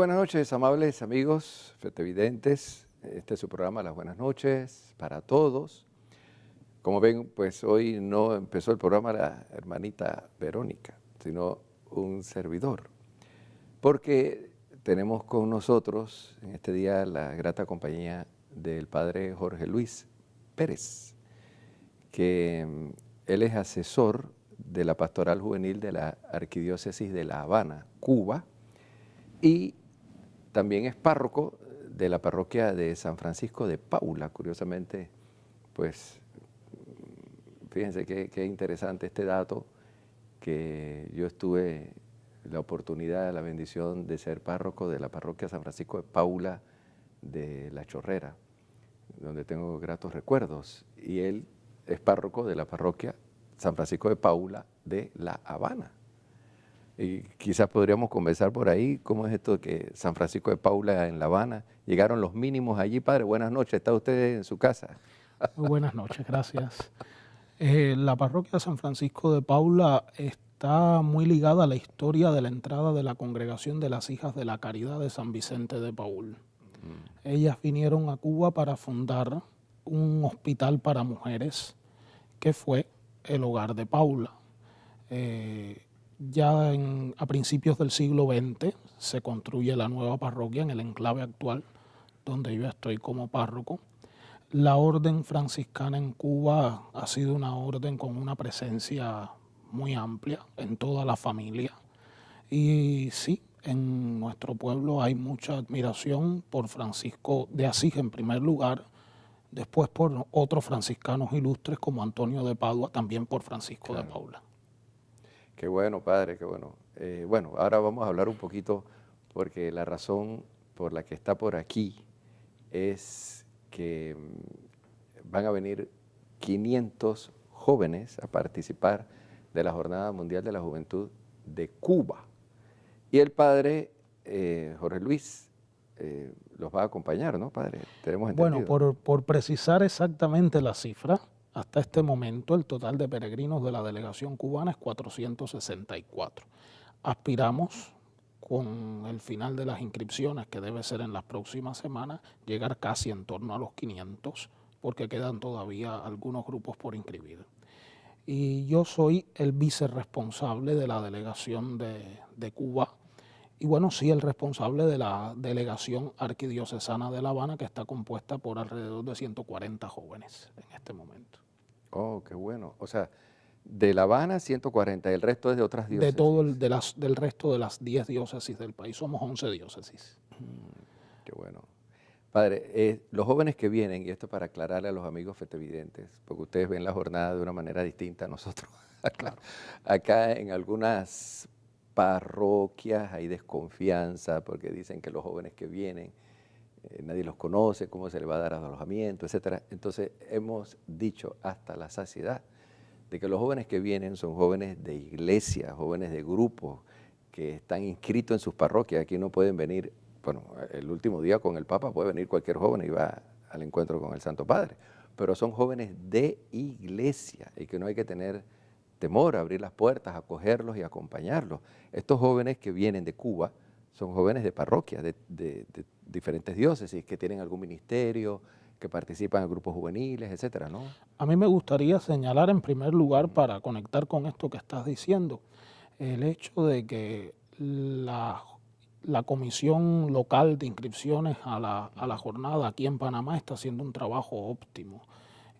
buenas noches, amables amigos fetevidentes. Este es su programa Las Buenas Noches para todos. Como ven, pues hoy no empezó el programa la hermanita Verónica, sino un servidor. Porque tenemos con nosotros en este día la grata compañía del padre Jorge Luis Pérez, que él es asesor de la Pastoral Juvenil de la Arquidiócesis de La Habana, Cuba, y también es párroco de la parroquia de San Francisco de Paula. Curiosamente, pues, fíjense qué interesante este dato, que yo tuve la oportunidad, la bendición de ser párroco de la parroquia San Francisco de Paula de La Chorrera, donde tengo gratos recuerdos. Y él es párroco de la parroquia San Francisco de Paula de La Habana. Y quizás podríamos conversar por ahí, cómo es esto de que San Francisco de Paula en La Habana, llegaron los mínimos allí. Padre, buenas noches, ¿está usted en su casa? Muy buenas noches, gracias. La parroquia San Francisco de Paula está muy ligada a la historia de la entrada de la congregación de las Hijas de la Caridad de San Vicente de Paúl. Ellas vinieron a Cuba para fundar un hospital para mujeres que fue el Hogar de Paula. A principios del siglo XX se construye la nueva parroquia en el enclave actual, donde yo estoy como párroco. La orden franciscana en Cuba ha sido una orden con una presencia muy amplia en toda la familia. Y sí, en nuestro pueblo hay mucha admiración por Francisco de Asís en primer lugar, después por otros franciscanos ilustres como Antonio de Padua, también por Francisco de Paula. Qué bueno, padre, qué bueno. Bueno, ahora vamos a hablar un poquito, porque la razón por la que está por aquí es que van a venir 500 jóvenes a participar de la Jornada Mundial de la Juventud de Cuba. Y el padre Jorge Luis los va a acompañar, ¿no, padre? Tenemos Bueno, entendido. por precisar exactamente la cifra, hasta este momento el total de peregrinos de la delegación cubana es 464. Aspiramos, con el final de las inscripciones, que debe ser en las próximas semanas, llegar casi en torno a los 500, porque quedan todavía algunos grupos por inscribir. Y yo soy el vicerresponsable de la delegación de Cuba, y bueno, sí, el responsable de la delegación arquidiocesana de La Habana, que está compuesta por alrededor de 140 jóvenes en este momento. Oh, qué bueno. O sea, de La Habana 140, el resto es de otras De diócesis. todo del resto de las 10 diócesis del país, somos 11 diócesis. Qué bueno. Padre, los jóvenes que vienen, y esto para aclararle a los amigos fetevidentes, porque ustedes ven la jornada de una manera distinta a nosotros. Claro. Acá en algunas parroquias hay desconfianza porque dicen que los jóvenes que vienen, nadie los conoce, cómo se les va a dar alojamiento, etcétera. Entonces hemos dicho hasta la saciedad de que los jóvenes que vienen son jóvenes de iglesia, jóvenes de grupos que están inscritos en sus parroquias. Aquí no pueden venir, bueno, el último día con el Papa puede venir cualquier joven y va al encuentro con el Santo Padre, pero son jóvenes de iglesia y que no hay que tener temor a abrir las puertas, acogerlos y acompañarlos. Estos jóvenes que vienen de Cuba son jóvenes de parroquias, de diferentes diócesis, que tienen algún ministerio, que participan en grupos juveniles, etcétera, ¿no? A mí me gustaría señalar en primer lugar, para conectar con esto que estás diciendo, el hecho de que la comisión local de inscripciones a la jornada aquí en Panamá está haciendo un trabajo óptimo.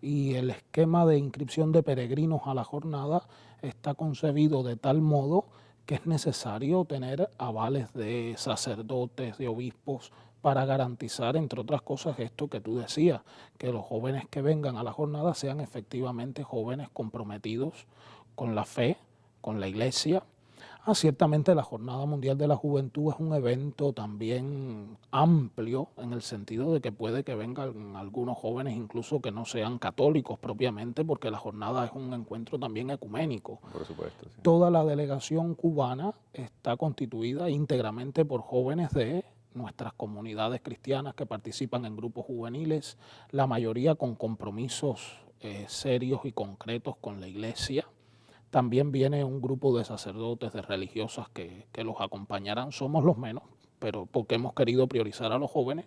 Y el esquema de inscripción de peregrinos a la jornada está concebido de tal modo que es necesario tener avales de sacerdotes, de obispos, para garantizar, entre otras cosas, esto que tú decías, que los jóvenes que vengan a la jornada sean efectivamente jóvenes comprometidos con la fe, con la iglesia. Ciertamente la Jornada Mundial de la Juventud es un evento también amplio, en el sentido de que puede que vengan algunos jóvenes incluso que no sean católicos propiamente, porque la jornada es un encuentro también ecuménico. Por supuesto, sí. Toda la delegación cubana está constituida íntegramente por jóvenes de nuestras comunidades cristianas que participan en grupos juveniles, la mayoría con compromisos serios y concretos con la iglesia. También viene un grupo de sacerdotes, de religiosas que los acompañarán. Somos los menos, pero porque hemos querido priorizar a los jóvenes,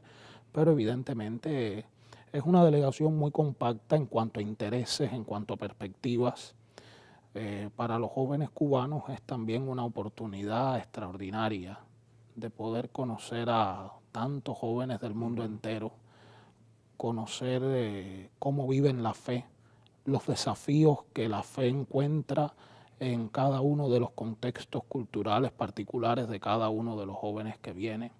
pero evidentemente es una delegación muy compacta en cuanto a intereses, en cuanto a perspectivas. Para los jóvenes cubanos es también una oportunidad extraordinaria de poder conocer a tantos jóvenes del mundo entero, conocer cómo viven la fe, los desafíos que la fe encuentra en cada uno de los contextos culturales particulares de cada uno de los jóvenes que vienen.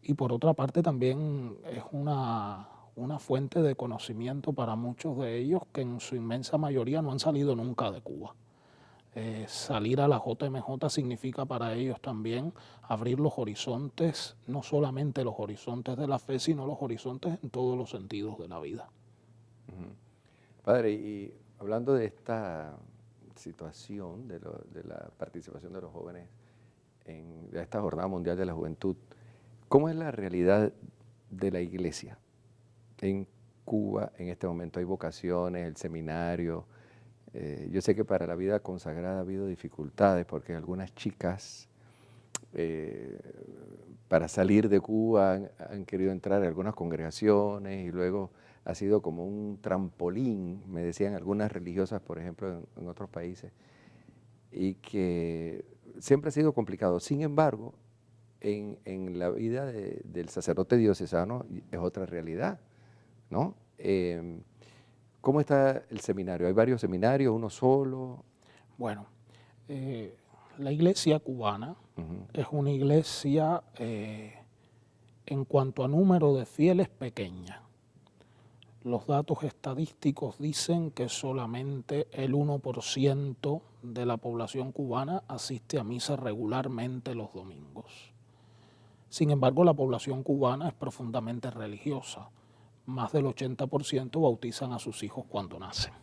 Y por otra parte también es una fuente de conocimiento para muchos de ellos que en su inmensa mayoría no han salido nunca de Cuba. Salir a la JMJ significa para ellos también abrir los horizontes, no solamente los horizontes de la fe, sino los horizontes en todos los sentidos de la vida. Padre, y hablando de esta situación de la participación de los jóvenes en esta Jornada Mundial de la Juventud, ¿cómo es la realidad de la iglesia en Cuba en este momento? ¿Hay vocaciones, el seminario? Yo sé que para la vida consagrada ha habido dificultades porque algunas chicas para salir de Cuba han querido entrar a algunas congregaciones y luego ha sido como un trampolín, me decían algunas religiosas, por ejemplo, en otros países, y que siempre ha sido complicado. Sin embargo, en la vida del sacerdote diocesano es otra realidad, ¿no? ¿Cómo está el seminario? ¿Hay varios seminarios, uno solo? Bueno, la iglesia cubana es una iglesia en cuanto a número de fieles pequeña. Los datos estadísticos dicen que solamente el 1% de la población cubana asiste a misa regularmente los domingos. Sin embargo, la población cubana es profundamente religiosa. Más del 80% bautizan a sus hijos cuando nacen.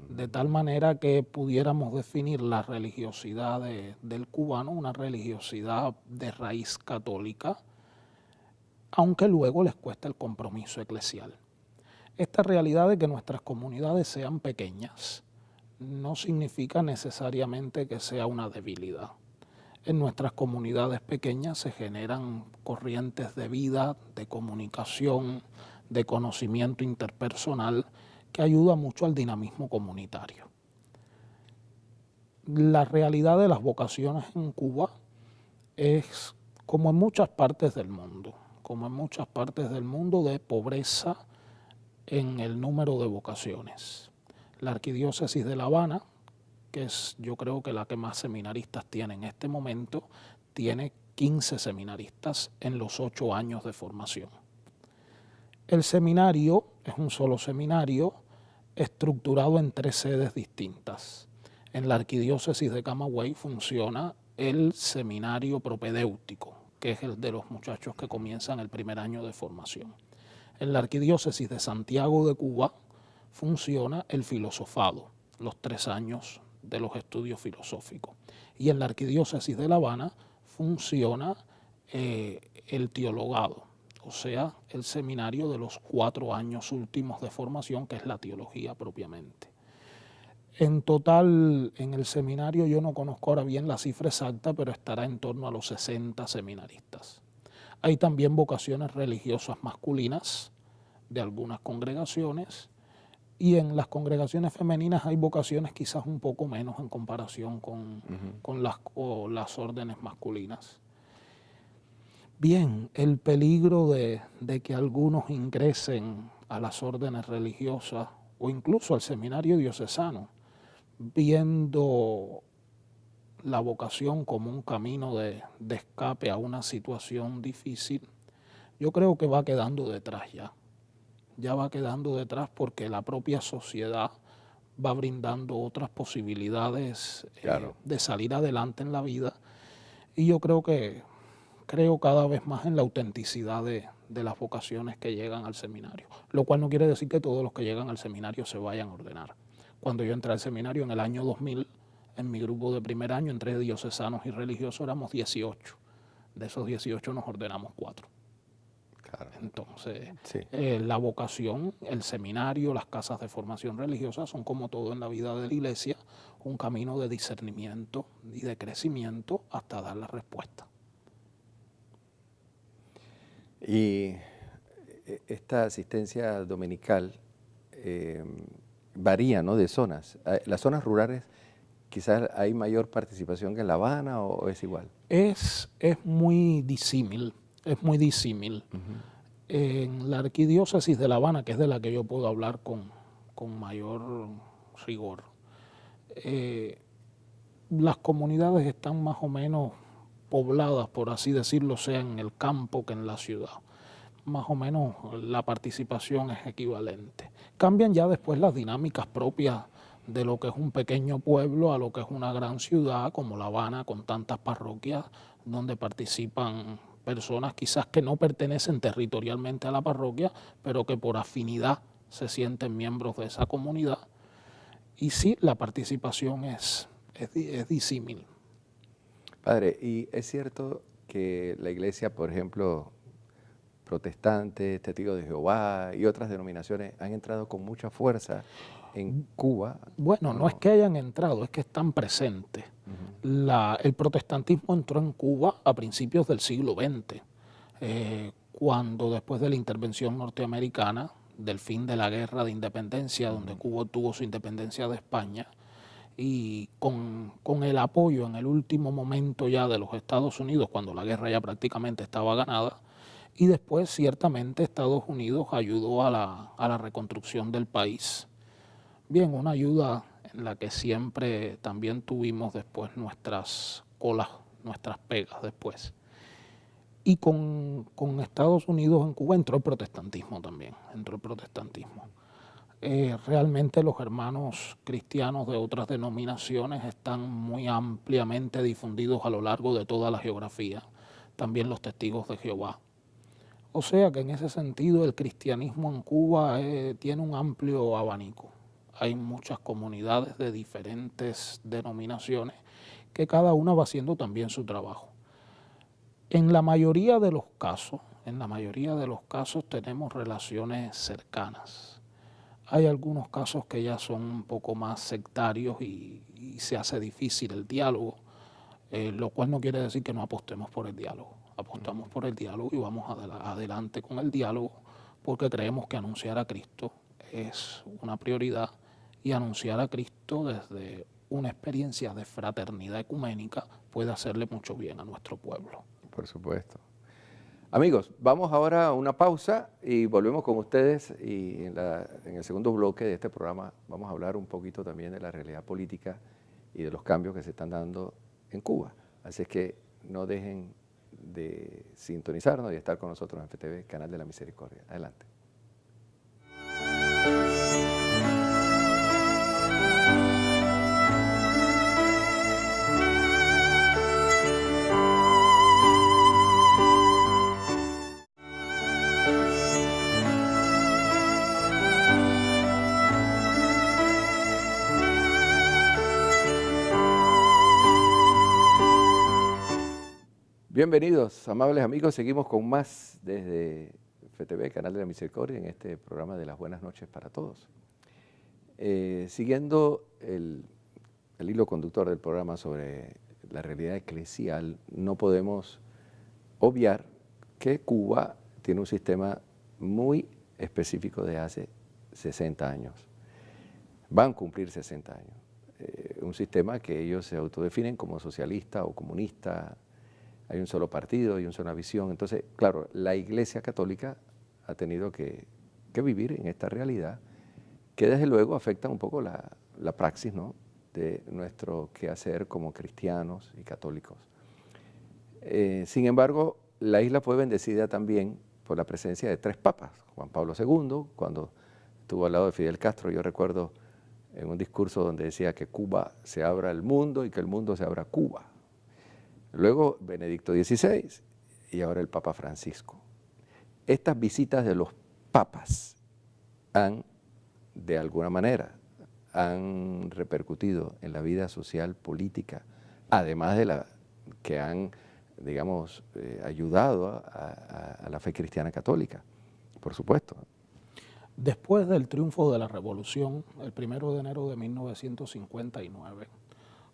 De tal manera que pudiéramos definir la religiosidad del cubano, una religiosidad de raíz católica, aunque luego les cuesta el compromiso eclesial. Esta realidad de que nuestras comunidades sean pequeñas no significa necesariamente que sea una debilidad. En nuestras comunidades pequeñas se generan corrientes de vida, de comunicación, de conocimiento interpersonal que ayuda mucho al dinamismo comunitario. La realidad de las vocaciones en Cuba es, como en muchas partes del mundo, de pobreza en el número de vocaciones. La Arquidiócesis de La Habana, que es yo creo que la que más seminaristas tiene en este momento, tiene 15 seminaristas en los 8 años de formación. El seminario es un solo seminario estructurado en 3 sedes distintas. En la Arquidiócesis de Camagüey funciona el seminario propedéutico, que es el de los muchachos que comienzan el primer año de formación. En la Arquidiócesis de Santiago de Cuba funciona el filosofado, los 3 años de los estudios filosóficos. Y en la Arquidiócesis de La Habana funciona el teologado, o sea, el seminario de los 4 años últimos de formación, que es la teología propiamente. En total, en el seminario yo no conozco ahora bien la cifra exacta, pero estará en torno a los 60 seminaristas. Hay también vocaciones religiosas masculinas de algunas congregaciones, y en las congregaciones femeninas hay vocaciones quizás un poco menos en comparación con las órdenes masculinas. Bien, el peligro de que algunos ingresen a las órdenes religiosas o incluso al seminario diocesano, viendo la vocación como un camino de escape a una situación difícil, yo creo que va quedando detrás ya. Ya va quedando detrás porque la propia sociedad va brindando otras posibilidades de salir adelante en la vida, y yo creo cada vez más en la autenticidad de las vocaciones que llegan al seminario, lo cual no quiere decir que todos los que llegan al seminario se vayan a ordenar. Cuando yo entré al seminario en el año 2000, en mi grupo de primer año, entre diocesanos y religiosos, éramos 18. De esos 18 nos ordenamos 4. Claro. Entonces, sí. La vocación, el seminario, las casas de formación religiosa son, como todo en la vida de la iglesia, un camino de discernimiento y de crecimiento hasta dar la respuesta. Y esta asistencia dominical varía, ¿no?, de zonas. Las zonas rurales quizás hay mayor participación que en La Habana o es igual. Es muy disímil, es muy disímil. En la arquidiócesis de La Habana, que es de la que yo puedo hablar con mayor rigor, las comunidades están más o menos pobladas, por así decirlo, sea en el campo que en la ciudad. Más o menos la participación es equivalente. Cambian ya después las dinámicas propias de lo que es un pequeño pueblo a lo que es una gran ciudad como La Habana, con tantas parroquias donde participan personas quizás que no pertenecen territorialmente a la parroquia, pero que por afinidad se sienten miembros de esa comunidad. Y sí, la participación es disímil. Padre, y es cierto que la iglesia, por ejemplo, protestantes, testigos de Jehová y otras denominaciones han entrado con mucha fuerza en Cuba. Bueno, no es que hayan entrado, es que están presentes. El protestantismo entró en Cuba a principios del siglo XX, cuando después de la intervención norteamericana, del fin de la guerra de independencia, donde Cuba obtuvo su independencia de España, y con el apoyo en el último momento ya de los Estados Unidos, cuando la guerra ya prácticamente estaba ganada, y después ciertamente Estados Unidos ayudó a la reconstrucción del país. Bien, una ayuda en la que siempre también tuvimos después nuestras colas, nuestras pegas después. Y con Estados Unidos en Cuba entró el protestantismo también, entró el protestantismo. Realmente los hermanos cristianos de otras denominaciones están muy ampliamente difundidos a lo largo de toda la geografía, también los testigos de Jehová. O sea que en ese sentido el cristianismo en Cuba tiene un amplio abanico. Hay muchas comunidades de diferentes denominaciones que cada una va haciendo también su trabajo. En la mayoría de los casos tenemos relaciones cercanas. Hay algunos casos que ya son un poco más sectarios y se hace difícil el diálogo, lo cual no quiere decir que no apostemos por el diálogo. Apostamos por el diálogo y vamos adelante con el diálogo porque creemos que anunciar a Cristo es una prioridad y anunciar a Cristo desde una experiencia de fraternidad ecuménica puede hacerle mucho bien a nuestro pueblo. Por supuesto. Amigos, vamos ahora a una pausa y volvemos con ustedes y en el segundo bloque de este programa vamos a hablar un poquito también de la realidad política y de los cambios que se están dando en Cuba. Así es que no dejen de sintonizarnos y estar con nosotros en FTV, Canal de la Misericordia. Adelante. Bienvenidos, amables amigos. Seguimos con más desde FTV, Canal de la Misericordia, en este programa de las buenas noches para todos. Siguiendo el hilo conductor del programa sobre la realidad eclesial, no podemos obviar que Cuba tiene un sistema muy específico de hace 60 años. Van a cumplir 60 años. Un sistema que ellos se autodefinen como socialista o comunista. Hay un solo partido y una sola visión. Entonces, claro, la Iglesia Católica ha tenido que vivir en esta realidad que desde luego afecta un poco la praxis, ¿no?, de nuestro quehacer como cristianos y católicos. Sin embargo, la isla fue bendecida también por la presencia de 3 papas. Juan Pablo II, cuando estuvo al lado de Fidel Castro, yo recuerdo en un discurso donde decía que Cuba se abra al mundo y que el mundo se abra a Cuba. Luego Benedicto XVI y ahora el Papa Francisco. Estas visitas de los papas de alguna manera, han repercutido en la vida social, política, además de que han, digamos, ayudado a la fe cristiana católica, por supuesto. Después del triunfo de la Revolución, el 1 de enero de 1959,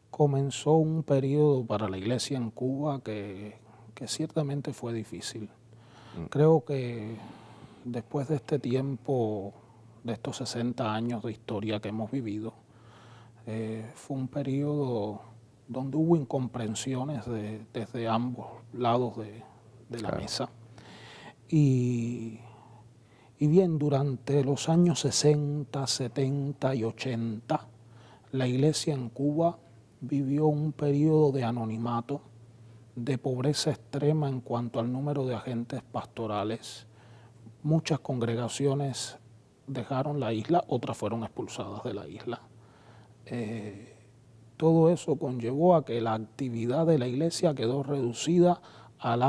comenzó un periodo para la Iglesia en Cuba que ciertamente fue difícil. Creo que después de este tiempo, de estos 60 años de historia que hemos vivido, fue un periodo donde hubo incomprensiones desde ambos lados de la mesa. Y bien, durante los años 60, 70 y 80, la iglesia en Cuba vivió un periodo de anonimato, de pobreza extrema en cuanto al número de agentes pastorales. Muchas congregaciones dejaron la isla, otras fueron expulsadas de la isla. Todo eso conllevó a que la actividad de la iglesia quedó reducida al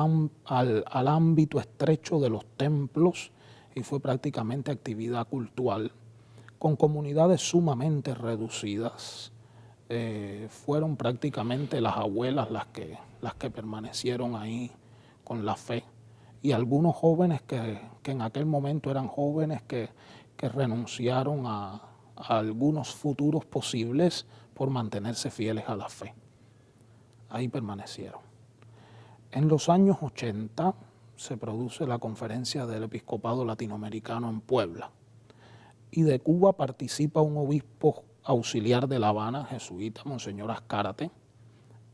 ámbito estrecho de los templos y fue prácticamente actividad cultural, con comunidades sumamente reducidas. Fueron prácticamente las abuelas las que permanecieron ahí con la fe, y algunos jóvenes que en aquel momento eran jóvenes que renunciaron a algunos futuros posibles por mantenerse fieles a la fe. Ahí permanecieron. En los años 80 se produce la Conferencia del Episcopado Latinoamericano en Puebla, y de Cuba participa un obispo auxiliar de La Habana, jesuita, Monseñor Azcárate,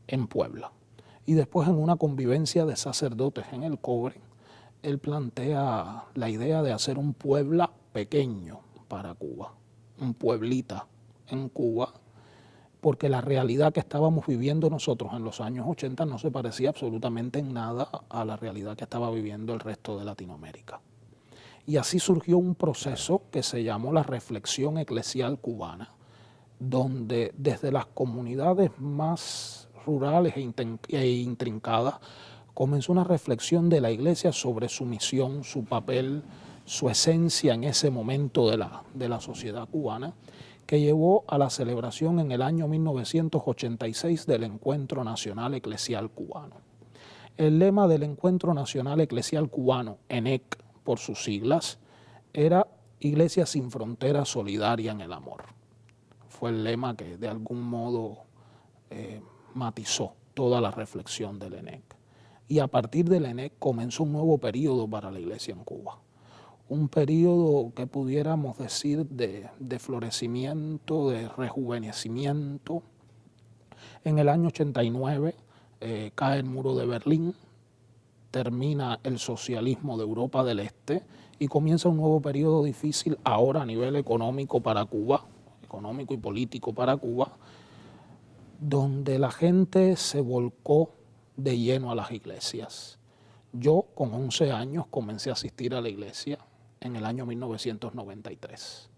en Puebla. Y después, en una convivencia de sacerdotes en El Cobre, él plantea la idea de hacer un Puebla pequeño para Cuba, un pueblita en Cuba, porque la realidad que estábamos viviendo nosotros en los años 80 no se parecía absolutamente en nada a la realidad que estaba viviendo el resto de Latinoamérica. Y así surgió un proceso que se llamó la reflexión eclesial cubana, donde desde las comunidades más rurales e intrincadas comenzó una reflexión de la iglesia sobre su misión, su papel, su esencia en ese momento de la sociedad cubana, que llevó a la celebración en el año 1986 del Encuentro Nacional Eclesial Cubano. El lema del Encuentro Nacional Eclesial Cubano, ENEC por sus siglas, era Iglesia sin fronteras, solidaria en el amor. Fue el lema que de algún modo matizó toda la reflexión del ENEC. Y a partir del ENEC comenzó un nuevo periodo para la iglesia en Cuba. Un periodo que pudiéramos decir de florecimiento, de rejuvenecimiento. En el año 89 cae el muro de Berlín, termina el socialismo de Europa del Este y comienza un nuevo periodo difícil ahora a nivel económico para Cuba, económico y político para Cuba, donde la gente se volcó de lleno a las iglesias. Yo con 11 años comencé a asistir a la iglesia en el año 1993.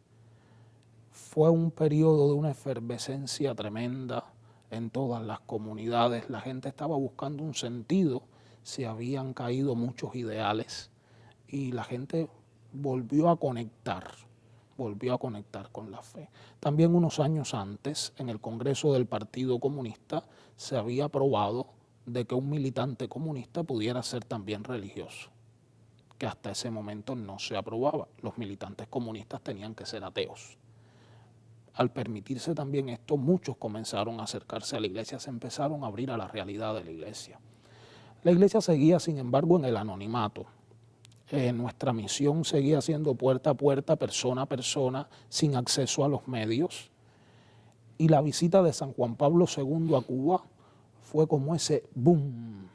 Fue un periodo de una efervescencia tremenda en todas las comunidades. La gente estaba buscando un sentido, se habían caído muchos ideales y la gente volvió a conectar con la fe. También unos años antes, en el Congreso del Partido Comunista, se había aprobado de que un militante comunista pudiera ser también religioso, que hasta ese momento no se aprobaba. Los militantes comunistas tenían que ser ateos. Al permitirse también esto, muchos comenzaron a acercarse a la iglesia, se empezaron a abrir a la realidad de la iglesia. La iglesia seguía, sin embargo, en el anonimato. Nuestra misión seguía siendo puerta a puerta, persona a persona, sin acceso a los medios. Y la visita de San Juan Pablo II a Cuba fue como ese boom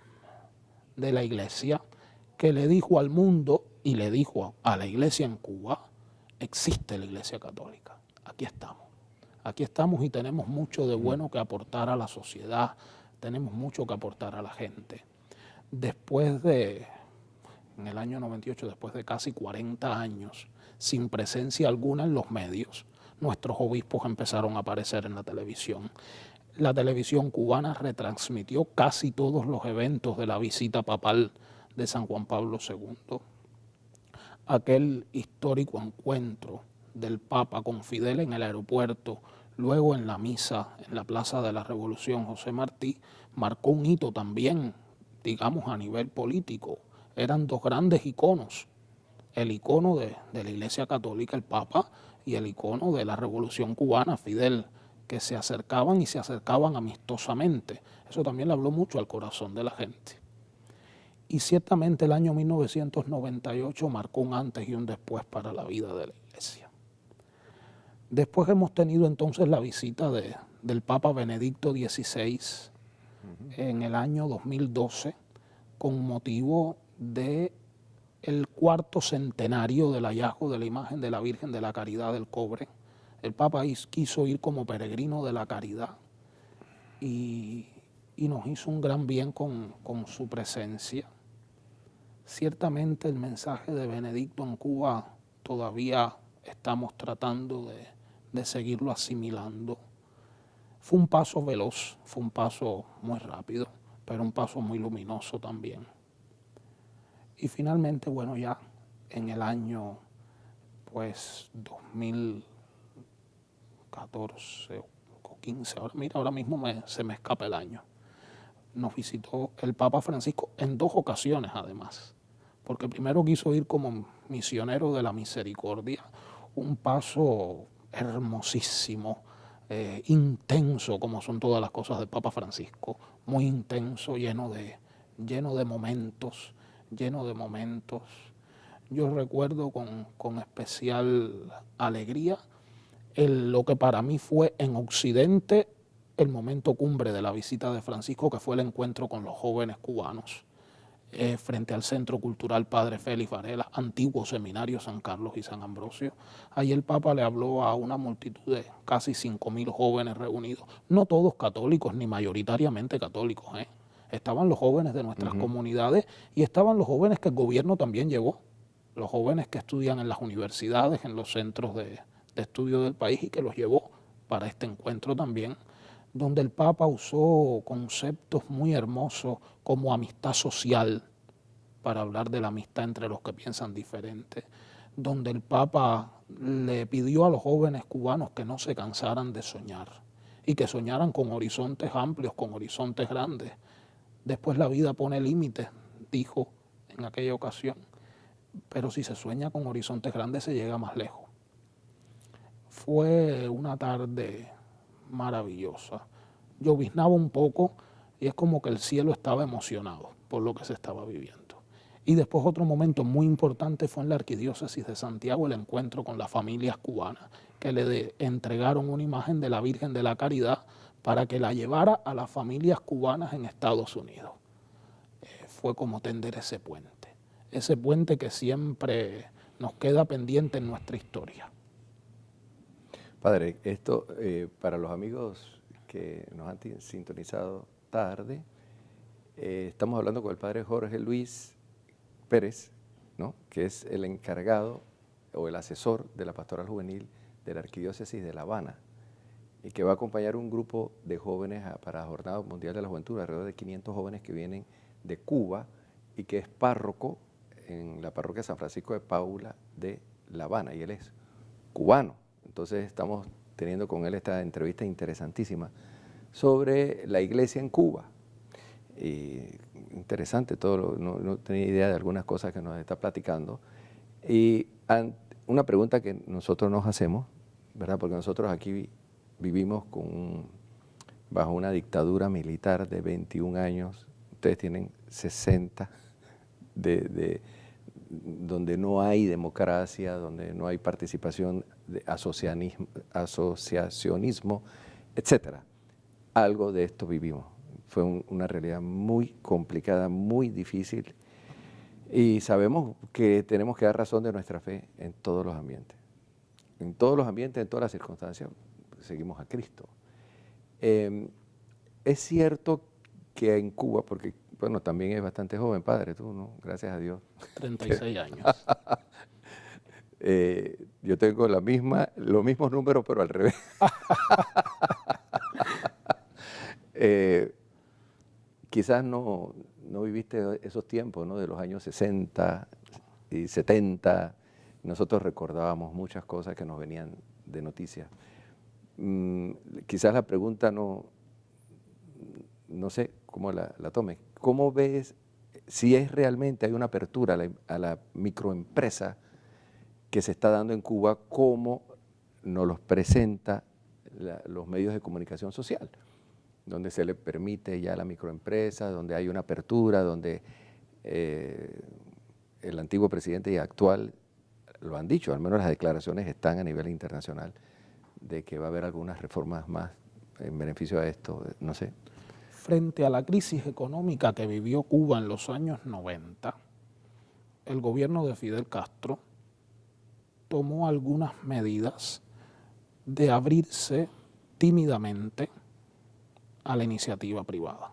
de la iglesia que le dijo al mundo y le dijo a la iglesia en Cuba: existe la iglesia católica, aquí estamos y tenemos mucho de bueno que aportar a la sociedad, tenemos mucho que aportar a la gente. En el año 98, después de casi 40 años, sin presencia alguna en los medios, nuestros obispos empezaron a aparecer en la televisión. La televisión cubana retransmitió casi todos los eventos de la visita papal de San Juan Pablo II. Aquel histórico encuentro del Papa con Fidel en el aeropuerto, luego en la misa en la Plaza de la Revolución José Martí, marcó un hito también, digamos, a nivel político. Eran dos grandes iconos, el icono de la Iglesia Católica, el Papa, y el icono de la Revolución Cubana, Fidel, que se acercaban y se acercaban amistosamente. Eso también le habló mucho al corazón de la gente. Y ciertamente el año 1998 marcó un antes y un después para la vida de la Iglesia. Después hemos tenido entonces la visita del Papa Benedicto XVI en el año 2012 con motivo del cuarto centenario del hallazgo de la imagen de la Virgen de la Caridad del Cobre. El Papa quiso ir como peregrino de la caridad y nos hizo un gran bien con su presencia. Ciertamente el mensaje de Benedicto en Cuba todavía estamos tratando de seguirlo asimilando. Fue un paso veloz, fue un paso muy rápido, pero un paso muy luminoso también. Y finalmente, bueno, ya en el año pues 2014 o 15, ahora mismo se me escapa el año, nos visitó el Papa Francisco en 2 ocasiones además, porque primero quiso ir como misionero de la misericordia, un paso hermosísimo, intenso, como son todas las cosas del Papa Francisco, muy intenso, lleno de momentos. Yo recuerdo con especial alegría lo que para mí fue en Occidente el momento cumbre de la visita de Francisco, que fue el encuentro con los jóvenes cubanos frente al Centro Cultural Padre Félix Varela, antiguo seminario San Carlos y San Ambrosio. Ahí el Papa le habló a una multitud de casi 5.000 jóvenes reunidos, no todos católicos ni mayoritariamente católicos, Estaban los jóvenes de nuestras comunidades y estaban los jóvenes que el gobierno también llevó, los jóvenes que estudian en las universidades, en los centros de estudio del país y que los llevó para este encuentro también, donde el Papa usó conceptos muy hermosos como amistad social, para hablar de la amistad entre los que piensan diferente, donde el Papa le pidió a los jóvenes cubanos que no se cansaran de soñar y que soñaran con horizontes amplios, con horizontes grandes. Después la vida pone límites, dijo en aquella ocasión, pero si se sueña con horizontes grandes se llega más lejos. Fue una tarde maravillosa. Lloviznaba un poco y es como que el cielo estaba emocionado por lo que se estaba viviendo. Y después otro momento muy importante fue en la Arquidiócesis de Santiago, el encuentro con las familias cubanas, que le entregaron una imagen de la Virgen de la Caridad para que la llevara a las familias cubanas en Estados Unidos. Fue como tender ese puente que siempre nos queda pendiente en nuestra historia. Padre, esto para los amigos que nos han sintonizado tarde, estamos hablando con el Padre Jorge Luis Pérez, ¿no?, que es el encargado o el asesor de la Pastoral Juvenil de la Arquidiócesis de La Habana y que va a acompañar un grupo de jóvenes para la Jornada Mundial de la Juventud, alrededor de 500 jóvenes que vienen de Cuba y que es párroco en la parroquia San Francisco de Paula de La Habana y él es cubano. Entonces estamos teniendo con él esta entrevista interesantísima sobre la iglesia en Cuba. Interesante todo, no tenía idea de algunas cosas que nos está platicando. Y una pregunta que nosotros nos hacemos, ¿verdad? Porque nosotros aquí vivimos bajo una dictadura militar de 21 años, ustedes tienen 60, donde no hay democracia, donde no hay participación de asociacionismo, etcétera. Algo de esto vivimos. Fue una realidad muy complicada, muy difícil, y sabemos que tenemos que dar razón de nuestra fe en todos los ambientes. En todos los ambientes, en todas las circunstancias, seguimos a Cristo. Es cierto que en Cuba, porque bueno, también es bastante joven, padre, tú, ¿no? Gracias a Dios. 36 años. Yo tengo los mismos números, pero al revés. Quizás no viviste esos tiempos, ¿no?, de los años 60 y 70. Nosotros recordábamos muchas cosas que nos venían de noticias. Quizás la pregunta no sé cómo la tomes. ¿Cómo ves si es realmente hay una apertura a la microempresa que se está dando en Cuba, cómo nos los presenta los medios de comunicación social, donde se le permite ya a la microempresa, donde hay una apertura, donde el antiguo presidente y actual lo han dicho, al menos las declaraciones están a nivel internacional, de que va a haber algunas reformas más en beneficio de esto, no sé. Frente a la crisis económica que vivió Cuba en los años 90, el gobierno de Fidel Castro tomó algunas medidas de abrirse tímidamente a la iniciativa privada.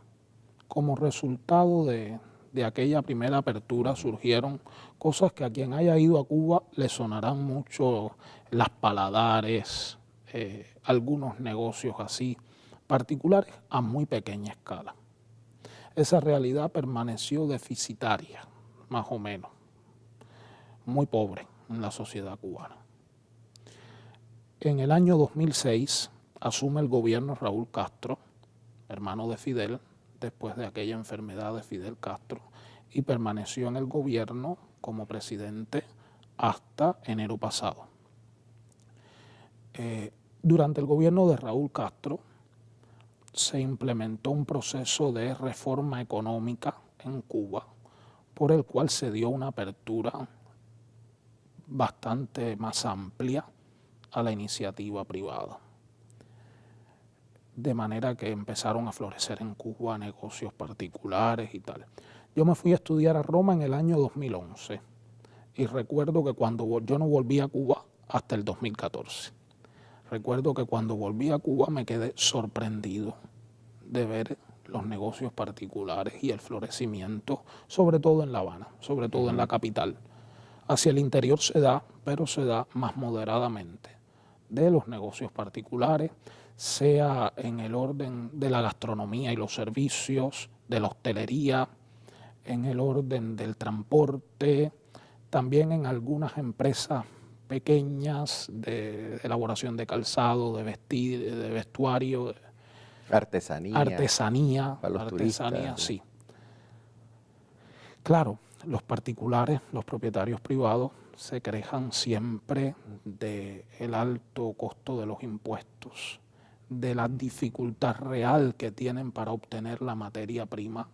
Como resultado de aquella primera apertura surgieron cosas que a quien haya ido a Cuba le sonarán mucho las paladares, algunos negocios así, particulares a muy pequeña escala. Esa realidad permaneció deficitaria, más o menos, muy pobre en la sociedad cubana. En el año 2006 asume el gobierno Raúl Castro, hermano de Fidel, después de aquella enfermedad de Fidel Castro, y permaneció en el gobierno como presidente hasta enero pasado. Durante el gobierno de Raúl Castro se implementó un proceso de reforma económica en Cuba, por el cual se dio una apertura bastante más amplia a la iniciativa privada. De manera que empezaron a florecer en Cuba negocios particulares y tal. Yo me fui a estudiar a Roma en el año 2011 y recuerdo que yo no volví a Cuba hasta el 2014. Recuerdo que cuando volví a Cuba me quedé sorprendido de ver los negocios particulares y el florecimiento, sobre todo en La Habana, sobre todo en la capital. Hacia el interior se da, pero se da más moderadamente, de los negocios particulares, sea en el orden de la gastronomía y los servicios, de la hostelería, en el orden del transporte, también en algunas empresas pequeñas de elaboración de calzado, de vestuario, Artesanía, para los artesanía, turistas. sí. Claro, los particulares, los propietarios privados, se quejan siempre del alto costo de los impuestos, de la dificultad real que tienen para obtener la materia prima,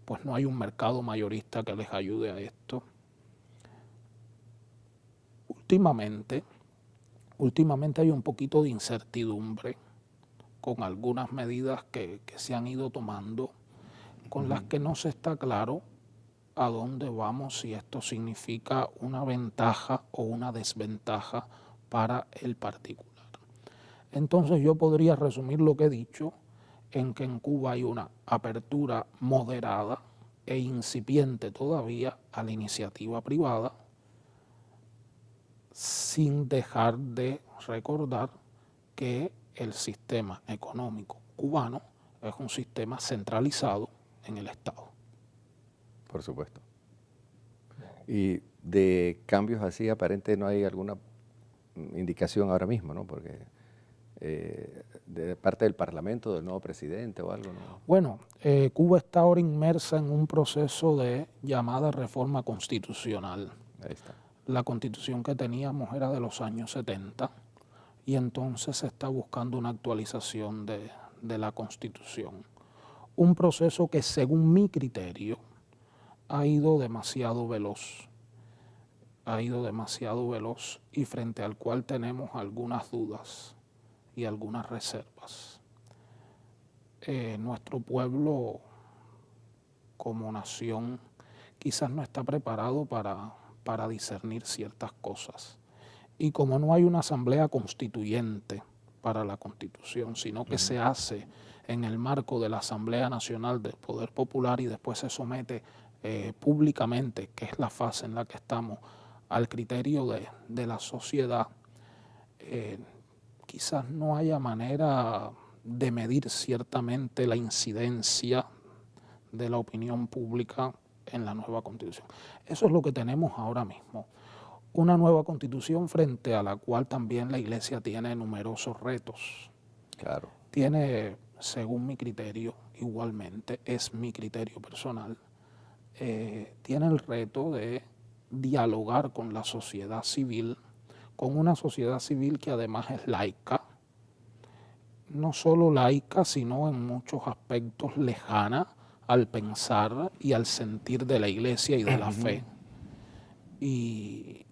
pues no hay un mercado mayorista que les ayude a esto. Últimamente hay un poquito de incertidumbre con algunas medidas que se han ido tomando, con las que no se está claro a dónde vamos, si esto significa una ventaja o una desventaja para el particular. Entonces yo podría resumir lo que he dicho en que en Cuba hay una apertura moderada e incipiente todavía a la iniciativa privada, sin dejar de recordar que el sistema económico cubano es un sistema centralizado en el Estado. Por supuesto. Y de cambios así aparentes no hay alguna indicación ahora mismo, ¿no? Porque de parte del Parlamento, del nuevo presidente o algo, ¿no? Bueno, Cuba está ahora inmersa en un proceso de llamada reforma constitucional. Ahí está. La constitución que teníamos era de los años 70 y entonces se está buscando una actualización de la constitución. Un proceso que, según mi criterio, ha ido demasiado veloz. Y frente al cual tenemos algunas dudas y algunas reservas. Nuestro pueblo, como nación, quizás no está preparado para discernir ciertas cosas. Y como no hay una asamblea constituyente para la Constitución, sino que se hace en el marco de la Asamblea Nacional del Poder Popular y después se somete públicamente, que es la fase en la que estamos, al criterio de la sociedad, quizás no haya manera de medir ciertamente la incidencia de la opinión pública en la nueva Constitución. Eso es lo que tenemos ahora mismo. Una nueva Constitución frente a la cual también la Iglesia tiene numerosos retos. Claro. Tiene, según mi criterio, igualmente, es mi criterio personal, tiene el reto de dialogar con la sociedad civil, con una sociedad civil que además es laica, no solo laica, sino en muchos aspectos lejana al pensar y al sentir de la iglesia y de la fe. Y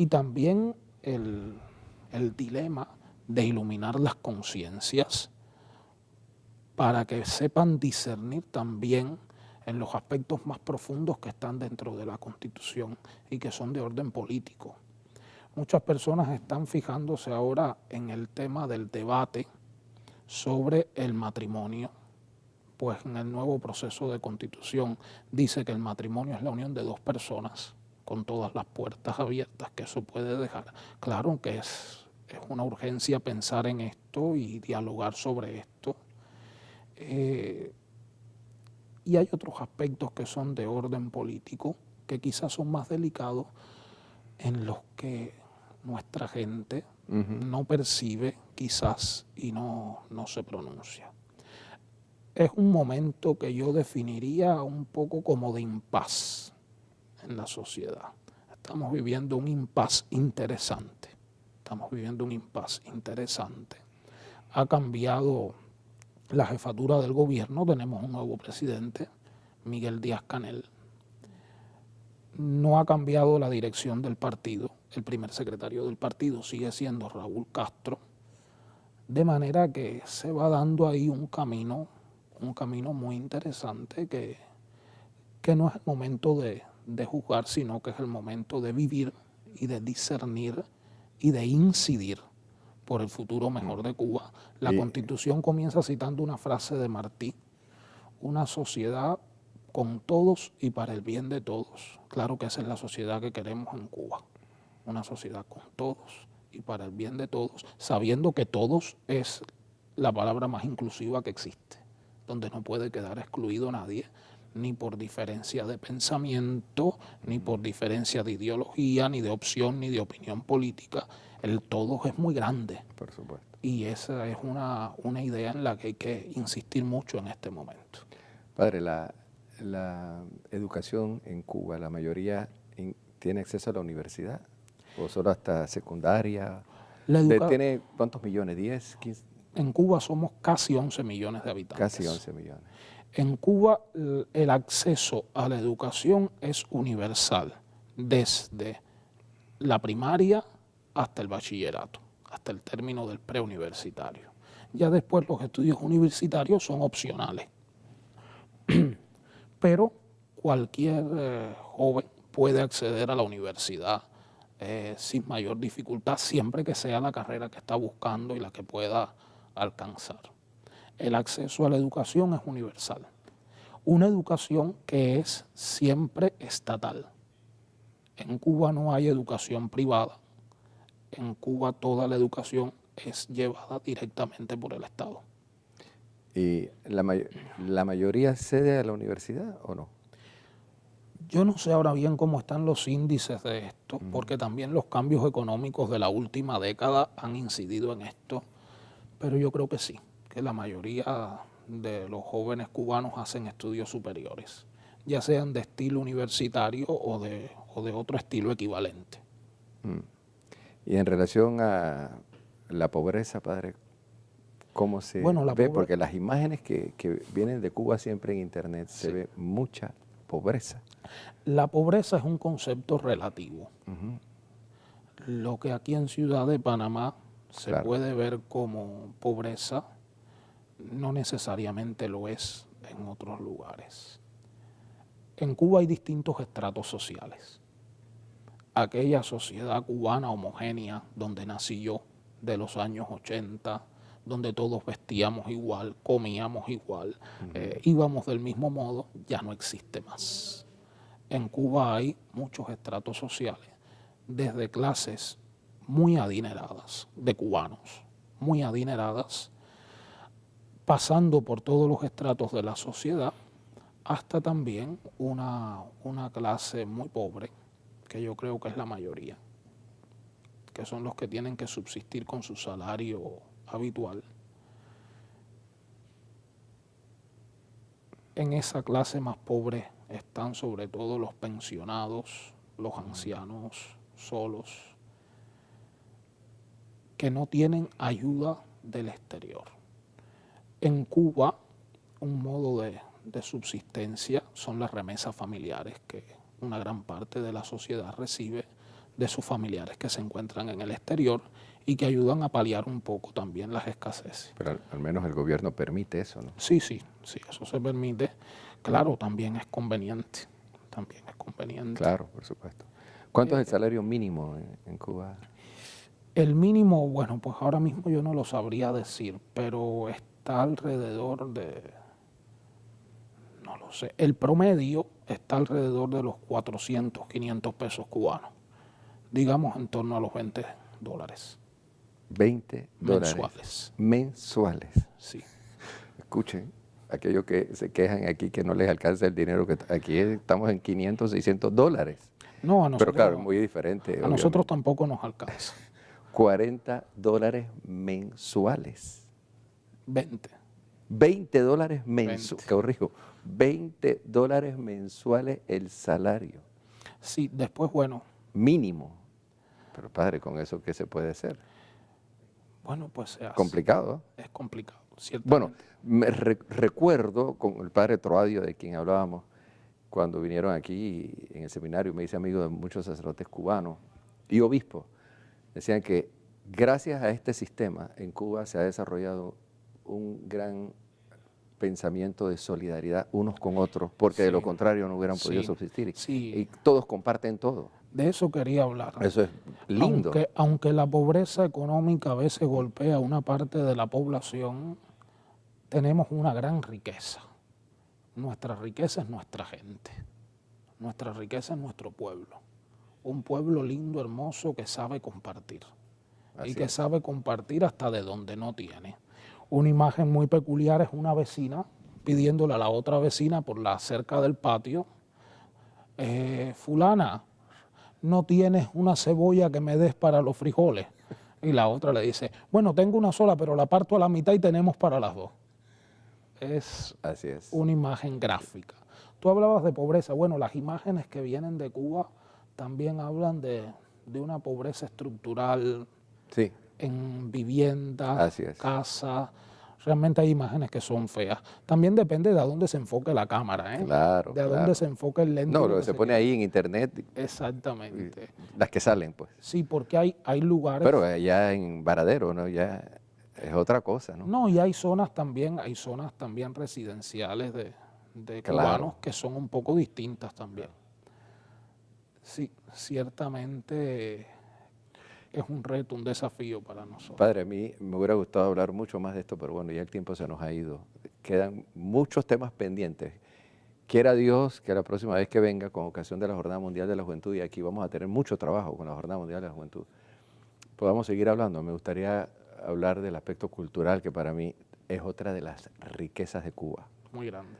también el dilema de iluminar las conciencias para que sepan discernir también en los aspectos más profundos que están dentro de la Constitución y que son de orden político. Muchas personas están fijándose ahora en el tema del debate sobre el matrimonio, pues en el nuevo proceso de Constitución dice que el matrimonio es la unión de dos personas con todas las puertas abiertas que eso puede dejar. Claro que es una urgencia pensar en esto y dialogar sobre esto. Y hay otros aspectos que son de orden político, que quizás son más delicados, en los que nuestra gente no percibe quizás y no se pronuncia. Es un momento que yo definiría un poco como de impas en la sociedad. Estamos viviendo un impas interesante. Ha cambiado la jefatura del gobierno, tenemos un nuevo presidente, Miguel Díaz-Canel. No ha cambiado la dirección del partido, el primer secretario del partido sigue siendo Raúl Castro, de manera que se va dando ahí un camino muy interesante que no es el momento de juzgar, sino que es el momento de vivir y de discernir y de incidir por el futuro mejor de Cuba. La Constitución comienza citando una frase de Martí: una sociedad con todos y para el bien de todos. Claro que esa es la sociedad que queremos en Cuba, una sociedad con todos y para el bien de todos, sabiendo que todos es la palabra más inclusiva que existe, donde no puede quedar excluido nadie, ni por diferencia de pensamiento, ni por diferencia de ideología, ni de opción, ni de opinión política. El todos es muy grande. Por supuesto. Y esa es una idea en la que hay que insistir mucho en este momento. Padre, la educación en Cuba, la mayoría tiene acceso a la universidad, o solo hasta secundaria. ¿Tiene cuántos millones? ¿10, 15? En Cuba somos casi 11 millones de habitantes. Casi 11 millones. En Cuba el acceso a la educación es universal, desde la primaria hasta el bachillerato, hasta el término del preuniversitario. Ya después los estudios universitarios son opcionales. Pero cualquier joven puede acceder a la universidad sin mayor dificultad, siempre que sea la carrera que está buscando y la que pueda alcanzar. El acceso a la educación es universal. Una educación que es siempre estatal. En Cuba no hay educación privada. En Cuba toda la educación es llevada directamente por el Estado. ¿Y la mayoría accede a la universidad o no? Yo no sé ahora bien cómo están los índices de esto, porque también los cambios económicos de la última década han incidido en esto, pero yo creo que sí, que la mayoría de los jóvenes cubanos hacen estudios superiores, ya sean de estilo universitario o de otro estilo equivalente. Y en relación a la pobreza, padre, ¿cómo se ve? Porque las imágenes que vienen de Cuba siempre en internet se ve mucha pobreza. La pobreza es un concepto relativo. Lo que aquí en Ciudad de Panamá se puede ver como pobreza, no necesariamente lo es en otros lugares. En Cuba hay distintos estratos sociales. Aquella sociedad cubana homogénea donde nací yo, de los años 80, donde todos vestíamos igual, comíamos igual, íbamos del mismo modo, ya no existe más. En Cuba hay muchos estratos sociales, desde clases muy adineradas de cubanos, muy adineradas, pasando por todos los estratos de la sociedad, hasta también una clase muy pobre, que yo creo que es la mayoría, que son los que tienen que subsistir con su salario habitual. En esa clase más pobre están sobre todo los pensionados, los ancianos solos, que no tienen ayuda del exterior. En Cuba, un modo de subsistencia son las remesas familiares que una gran parte de la sociedad recibe de sus familiares que se encuentran en el exterior y que ayudan a paliar un poco también las escaseces. Pero al menos el gobierno permite eso, ¿no? Sí, eso se permite. Claro, también es conveniente. También es conveniente. Claro, por supuesto. ¿Cuánto es el salario mínimo en Cuba? El mínimo, bueno, pues ahora mismo yo no lo sabría decir, pero está alrededor de, no lo sé, el promedio está alrededor de los 400, 500 pesos cubanos, digamos en torno a los $20. 20 dólares. Mensuales. Mensuales. Sí. Escuchen, aquellos que se quejan aquí que no les alcanza el dinero, que aquí estamos en 500, 600 dólares. No, a nosotros, pero claro, es muy diferente. A obviamente. nosotros tampoco nos alcanza. 40 dólares mensuales. 20. 20 dólares mensuales. Corrijo, 20 dólares mensuales el salario. Sí, después, bueno. Mínimo. Pero padre, ¿con eso qué se puede hacer? Bueno, pues se hace. Complicado. Es complicado, ciertamente. Bueno, me recuerdo con el padre Troadio, de quien hablábamos, cuando vinieron aquí en el seminario, me hice amigo de muchos sacerdotes cubanos y obispos. Decían que gracias a este sistema en Cuba se ha desarrollado un gran pensamiento de solidaridad unos con otros, porque de lo contrario no hubieran podido subsistir. Y todos comparten todo. De eso quería hablar. Eso es lindo. Aunque la pobreza económica a veces golpea a una parte de la población, tenemos una gran riqueza. Nuestra riqueza es nuestra gente. Nuestra riqueza es nuestro pueblo. Un pueblo lindo, hermoso, que sabe compartir. Así y que es. sabe compartir hasta de donde no tiene. Una imagen muy peculiar es una vecina pidiéndole a la otra vecina por la cerca del patio, fulana, ¿no tienes una cebolla que me des para los frijoles? Y la otra le dice, bueno, tengo una sola, pero la parto a la mitad y tenemos para las dos. Así es. Una imagen gráfica. Tú hablabas de pobreza. Bueno, las imágenes que vienen de Cuba también hablan de una pobreza estructural. Sí. En viviendas, casas. Realmente hay imágenes que son feas. También depende de a dónde se enfoque la cámara, ¿eh? Claro. De a dónde se enfoque el lente. No, lo que se pone ahí en internet. Exactamente. Las que salen, pues. Sí, porque hay lugares. Pero allá en Varadero, ¿no? Ya es otra cosa, ¿no? No, y hay zonas también residenciales de cubanos que son un poco distintas también. Sí, ciertamente es un reto, un desafío para nosotros. Padre, a mí me hubiera gustado hablar mucho más de esto, pero bueno, ya el tiempo se nos ha ido. Quedan muchos temas pendientes. Quiera Dios que la próxima vez que venga con ocasión de la Jornada Mundial de la Juventud, y aquí vamos a tener mucho trabajo con la Jornada Mundial de la Juventud, podamos seguir hablando. Me gustaría hablar del aspecto cultural, que para mí es otra de las riquezas de Cuba. Muy grande.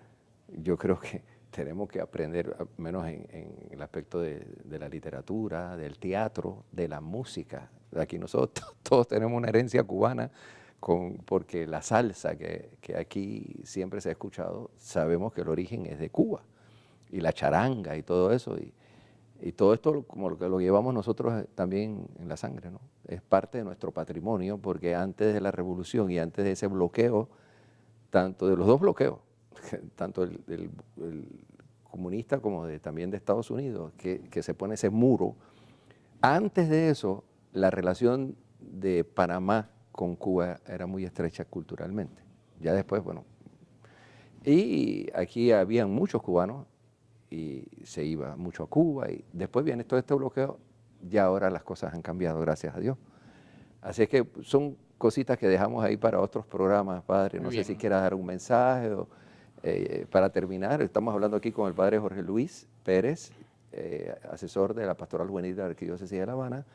Yo creo que tenemos que aprender, menos en el aspecto de la literatura, del teatro, de la música. Aquí nosotros todos tenemos una herencia cubana, porque la salsa que aquí siempre se ha escuchado, sabemos que el origen es de Cuba, y la charanga y todo eso, y todo esto como lo llevamos nosotros también en la sangre, ¿no? Es parte de nuestro patrimonio, porque antes de la revolución y antes de ese bloqueo, tanto de los dos bloqueos, tanto el comunista como también de Estados Unidos, que se pone ese muro. Antes de eso, la relación de Panamá con Cuba era muy estrecha culturalmente. Ya después, bueno, y aquí habían muchos cubanos y se iba mucho a Cuba, y después viene todo este bloqueo, ya ahora las cosas han cambiado, gracias a Dios. Así es que son cositas que dejamos ahí para otros programas, padre. No sé si quieras dar un mensaje o... para terminar, estamos hablando aquí con el padre Jorge Luis Pérez, asesor de la Pastoral Juvenil de la Arquidiócesis de La Habana,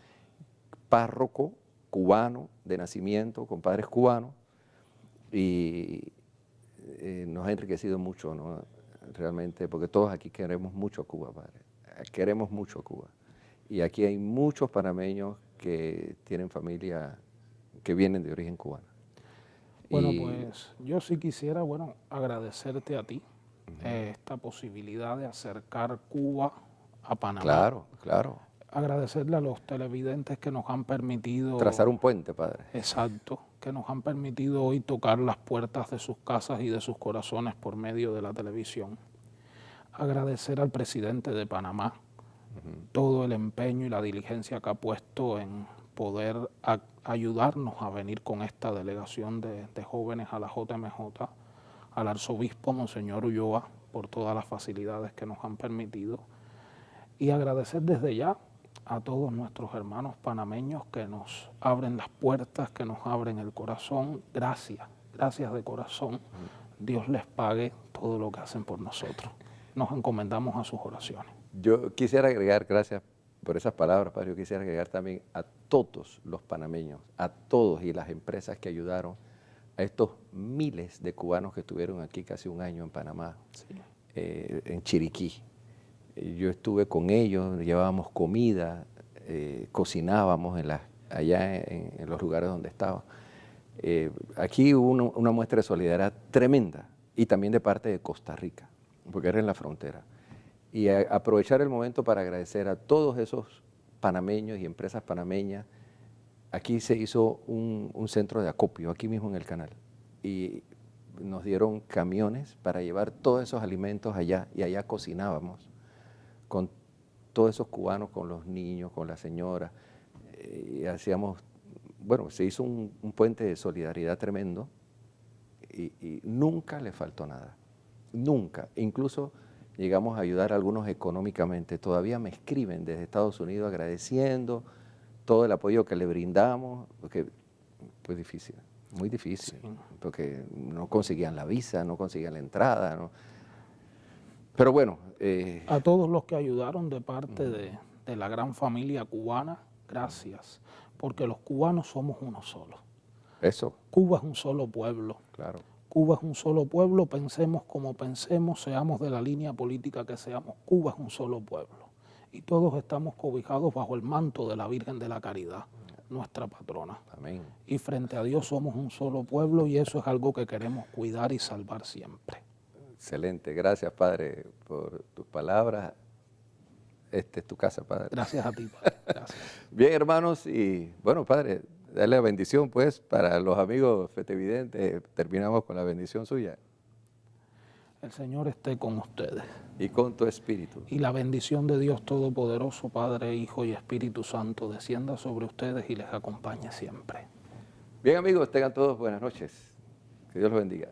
párroco cubano de nacimiento, con padres cubanos, y nos ha enriquecido mucho, ¿no? Realmente, porque todos aquí queremos mucho a Cuba, padre. Queremos mucho a Cuba. Y aquí hay muchos panameños que tienen familia que vienen de origen cubano. Bueno, pues yo sí quisiera, agradecerte a ti esta posibilidad de acercar Cuba a Panamá. Claro, claro. Agradecerle a los televidentes que nos han permitido... Trazar un puente, Padre. Exacto, que nos han permitido hoy tocar las puertas de sus casas y de sus corazones por medio de la televisión. Agradecer al presidente de Panamá todo el empeño y la diligencia que ha puesto en poder ayudarnos a venir con esta delegación de jóvenes a la JMJ, al arzobispo Monseñor Ulloa por todas las facilidades que nos han permitido, y agradecer desde ya a todos nuestros hermanos panameños que nos abren las puertas, que nos abren el corazón. Gracias, gracias de corazón. Dios les pague todo lo que hacen por nosotros. Nos encomendamos a sus oraciones. Yo quisiera agregar, gracias por esas palabras, Padre, yo quisiera agregar también a todos los panameños, a todos y las empresas que ayudaron a estos miles de cubanos que estuvieron aquí casi un año en Panamá, sí. En Chiriquí. Yo estuve con ellos, llevábamos comida, cocinábamos allá en los lugares donde estaba. Aquí hubo una muestra de solidaridad tremenda, y también de parte de Costa Rica, porque era en la frontera. Y aprovechar el momento para agradecer a todos esos panameños y empresas panameñas. Aquí se hizo un centro de acopio, aquí mismo en el canal, y nos dieron camiones para llevar todos esos alimentos allá, y allá cocinábamos con todos esos cubanos, con los niños, con la señora, y hacíamos, bueno, se hizo un puente de solidaridad tremendo, y nunca le faltó nada, nunca. Incluso llegamos a ayudar a algunos económicamente. Todavía me escriben desde Estados Unidos agradeciendo todo el apoyo que le brindamos, porque fue difícil, muy difícil, sí. Porque no conseguían la visa, no conseguían la entrada, ¿no? Pero bueno. A todos los que ayudaron de parte de la gran familia cubana, gracias, porque los cubanos somos uno solo. Eso. Cuba es un solo pueblo. Claro. Cuba es un solo pueblo, pensemos como pensemos, seamos de la línea política que seamos, Cuba es un solo pueblo. Y todos estamos cobijados bajo el manto de la Virgen de la Caridad, nuestra patrona. Amén. Y frente a Dios somos un solo pueblo, y eso es algo que queremos cuidar y salvar siempre. Excelente. Gracias, Padre, por tus palabras. Esta es tu casa, Padre. Gracias a ti, Padre. Gracias. Bien, hermanos, y bueno, Padre, dale la bendición, pues, para los amigos fetevidentes. Terminamos con la bendición suya. El Señor esté con ustedes. Y con tu espíritu. Y la bendición de Dios Todopoderoso, Padre, Hijo y Espíritu Santo, descienda sobre ustedes y les acompañe siempre. Bien, amigos, tengan todos buenas noches. Que Dios los bendiga.